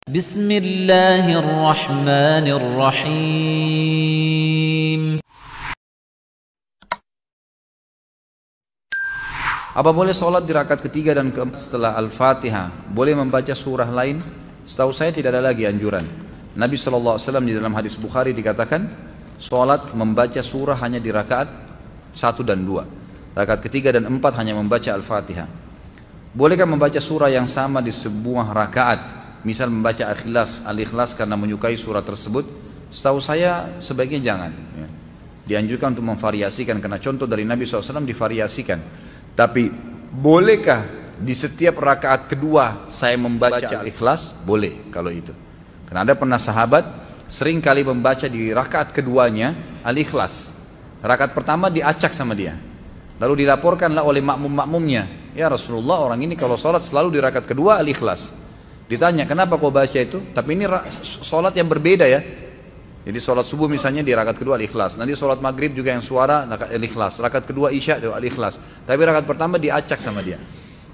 Bismillahirrahmanirrahim. Apa boleh sholat di rakaat ketiga dan keempat setelah Al-Fatihah? Boleh membaca surah lain? Setahu saya tidak ada lagi anjuran. Nabi SAW di dalam hadis Bukhari dikatakan, sholat membaca surah hanya di rakaat 1 dan 2. Rakaat ketiga dan 4 hanya membaca Al-Fatihah. Bolehkah membaca surah yang sama di sebuah rakaat? Misal membaca Al-Ikhlas karena menyukai surah tersebut? Setahu saya sebaiknya jangan. Dianjurkan untuk memvariasikan, karena contoh dari Nabi SAW divariasikan. Tapi bolehkah di setiap rakaat kedua saya membaca Al-Ikhlas? Boleh kalau itu. Karena ada pernah sahabat sering kali membaca di rakaat keduanya Al-Ikhlas. Rakaat pertama diacak sama dia. Lalu dilaporkanlah oleh makmum-makmumnya, ya Rasulullah, orang ini kalau sholat selalu di rakaat kedua Al-Ikhlas. Ditanya, kenapa kau baca itu? Tapi ini sholat yang berbeda ya. Jadi sholat subuh misalnya di rakaat kedua Al-Ikhlas. Nanti sholat maghrib juga yang suara Al-Ikhlas. Rakaat kedua Isya Al-Ikhlas. Tapi rakaat pertama diacak sama dia.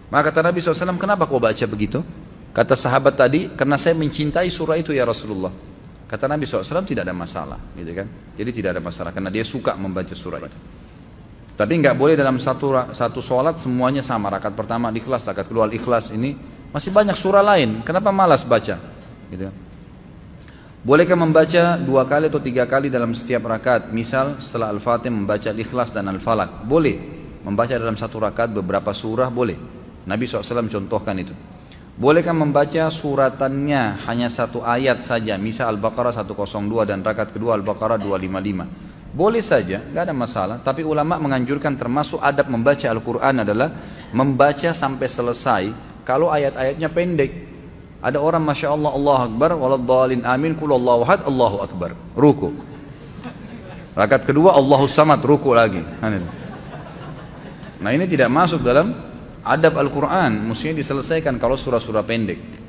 Maka kata Nabi SAW, kenapa kau baca begitu? Kata sahabat tadi, karena saya mencintai surah itu ya Rasulullah. Kata Nabi SAW, tidak ada masalah, gitu kan? Jadi tidak ada masalah, karena dia suka membaca surah itu. Tapi nggak boleh dalam satu sholat semuanya sama. Rakaat pertama Al-Ikhlas, rakaat kedua Al-Ikhlas. Ini masih banyak surah lain. Kenapa malas baca? Gitu. Bolehkah membaca 2 kali atau 3 kali dalam setiap rakaat? Misal setelah Al-Fatihah membaca Al-Ikhlas dan Al-Falaq. Boleh. Membaca dalam satu rakaat beberapa surah boleh. Nabi SAW contohkan itu. Bolehkah membaca suratannya hanya 1 ayat saja, misal Al-Baqarah 102 dan rakaat kedua Al-Baqarah 255? Boleh saja, nggak ada masalah. Tapi ulama menganjurkan termasuk adab membaca Al-Quran adalah membaca sampai selesai kalau ayat-ayatnya pendek. Ada orang Masya Allah, Allahu Akbar, waladhdallin amin, qul Allahu ahad, Allahu Akbar, ruku. Rakaat kedua Allahu Samad, ruku lagi. Nah ini tidak masuk dalam adab Al-Quran, mestinya diselesaikan kalau surah-surah pendek.